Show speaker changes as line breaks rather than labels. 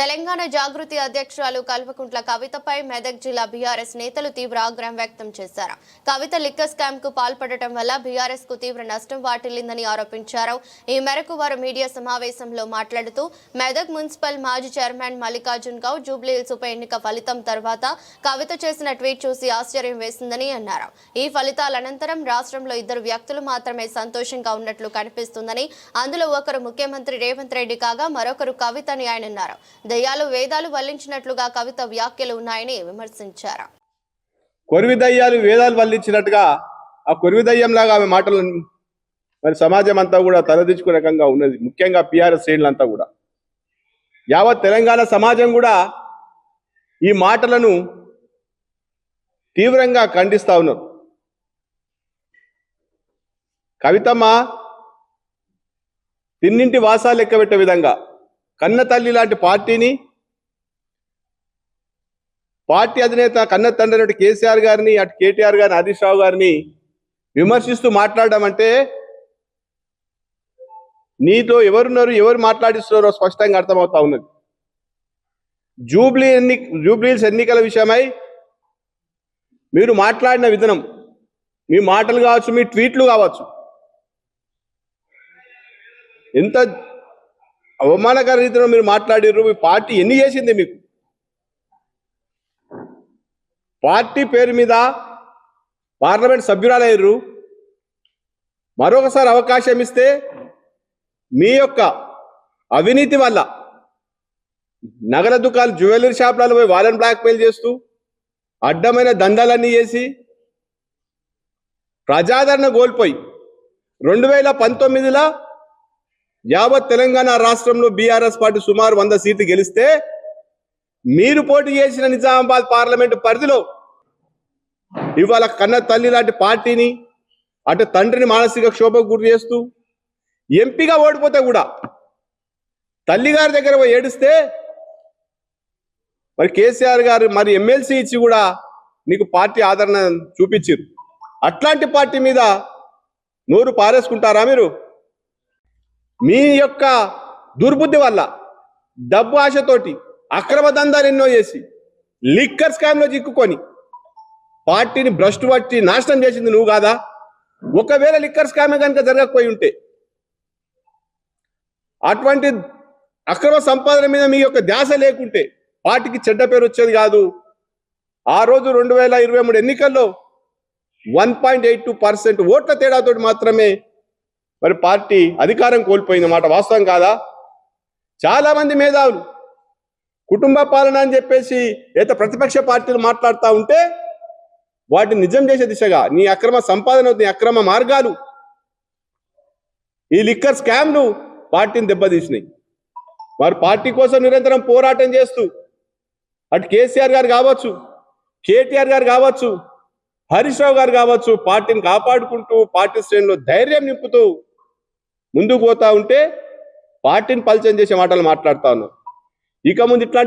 తెలంగాణ జాగృతి అధ్యక్షురాలు కల్వకుంట్ల కవితపై మెదక్ జిల్లా బీఆర్ఎస్ నేతలు తీవ్ర ఆగ్రహం వ్యక్తం చేశారు. కవిత లిక్కర్ స్కామ్ కు పాల్పడటం వల్ల బీఆర్ఎస్ కు తీవ్ర నష్టం వాటిల్లిందని ఆరోపించారు. ఈ మేరకు వారు మీడియా సమావేశంలో మాట్లాడుతూ మెదక్ మున్సిపల్ మాజీ చైర్మన్ మల్లికార్జున్ గౌడ్ జూబ్లీహిల్స్ ఉప ఎన్నిక ఫలితం తర్వాత కవిత చేసిన ట్వీట్ చూసి ఆశ్చర్యం వేసిందని అన్నారు. ఈ ఫలితాల అనంతరం రాష్ట్రంలో ఇద్దరు వ్యక్తులు మాత్రమే సంతోషంగా ఉన్నట్లు కనిపిస్తుందని, అందులో ఒకరు ముఖ్యమంత్రి రేవంత్ రెడ్డి కాగా మరొకరు కవిత అని ఆయన అన్నారు. దయ్యాలు వేదాలు వల్లించినట్లుగా కవిత వ్యాఖ్యలు ఉన్నాయని విమర్శించారు.
కొరివి దయ్యాలు వేదాలు వల్లించినట్టుగా ఆ కొరివి దయ్యంలాగా ఆమె మాటలు మరి సమాజం అంతా కూడా తలదించుకునే రకంగా ఉన్నది. ముఖ్యంగా పిఆర్ఎస్ శ్రేణులంతా కూడా యావత్ తెలంగాణ సమాజం కూడా ఈ మాటలను తీవ్రంగా ఖండిస్తా ఉన్నారు. కవితమ్మ తిన్నింటి వాసాలు లెక్కబెట్టే విధంగా కన్న తల్లి లాంటి పార్టీ అధినేత కన్న తండ్రి అటు కేసీఆర్ గారిని, అటు కేటీఆర్ గారిని, హరీష్ రావు గారిని విమర్శిస్తూ మాట్లాడడం అంటే నీతో ఎవరున్నారు, ఎవరు మాట్లాడిస్తున్నారో స్పష్టంగా అర్థమవుతా ఉన్నది. జూబ్లీహిల్స్ ఎన్నికల విషయమై మీరు మాట్లాడిన విధానం, మీ మాటలు కావచ్చు, మీ ట్వీట్లు కావచ్చు, ఎంత అవమానకర రీతిలో మీరు మాట్లాడారు. మీ పార్టీ ఎన్ని చేసింది? మీకు పార్టీ పేరు మీద పార్లమెంట్ సభ్యురాలయ్యారు. మరొకసారి అవకాశం ఇస్తే మీ యొక్క అవినీతి వల్ల నగల దుకాణాలు, జ్యువెలరీ షాపులలో పోయి వాళ్ళని బ్లాక్మెయిల్ చేస్తూ అడ్డమైన దందాలన్నీ చేసి ప్రజాదరణ కోల్పోయి 2019లో యావత్ తెలంగాణ రాష్ట్రంలో బీఆర్ఎస్ పార్టీ సుమారు 100 సీట్లు గెలిస్తే మీరు పోటీ చేసిన నిజామాబాద్ పార్లమెంటు పరిధిలో ఇవాళ కన్న తల్లి లాంటి పార్టీని, అటు తండ్రిని మానసిక క్షోభకు గురి చేస్తూ ఎంపీగా ఓడిపోతే కూడా తల్లి గారి దగ్గర పోయి ఏడిస్తే మరి కేసీఆర్ గారు మరి ఎమ్మెల్సీ ఇచ్చి కూడా నీకు పార్టీ ఆదరణ చూపించారు. అట్లాంటి పార్టీ మీద నోరు పారేసుకుంటారా మీరు? మీ యొక్క దుర్బుద్ధి వల్ల డబ్బు ఆశతోటి అక్రమ దందాలు ఎన్నో చేసి లిక్కర్ స్కామ్లో చిక్కుకొని పార్టీని భ్రష్టు పట్టి నాశనం చేసింది నువ్వు కాదా? ఒకవేళ లిక్కర్ స్కామే కనుక జరగకపోయి ఉంటే, అటువంటి అక్రమ సంపాదన మీద మీ యొక్క ధ్యాస లేకుంటే పార్టీకి చెడ్డ పేరు వచ్చేది కాదు. ఆ రోజు 2023 ఎన్నికల్లో 1.82% ఓట్ల తేడాతోటి మాత్రమే మరి పార్టీ అధికారం కోల్పోయింది మాట వాస్తవం కాదా? చాలా మంది మేధావులు కుటుంబ పాలన అని చెప్పేసి ఏదో ప్రతిపక్ష పార్టీలు మాట్లాడుతూ ఉంటే వాటిని నిజం చేసే దిశగా నీ అక్రమ సంపాదన, నీ అక్రమ మార్గాలు, ఈ లిక్కర్ స్కామ్లు పార్టీని దెబ్బతీసినాయి. వారు పార్టీ కోసం నిరంతరం పోరాటం చేస్తూ అటు కేసీఆర్ గారు కావచ్చు, కేటీఆర్ గారు కావచ్చు, హరీష్ రావు గారు కావచ్చు, పార్టీని కాపాడుకుంటూ పార్టీ శ్రేణిలో ధైర్యం నింపుతూ ముందుకు పోతా ఉంటే పార్టీని పల్చం చేసే మాటలు మాట్లాడుతా ఉన్నారు. ఇక ముందు ఇట్లాంటి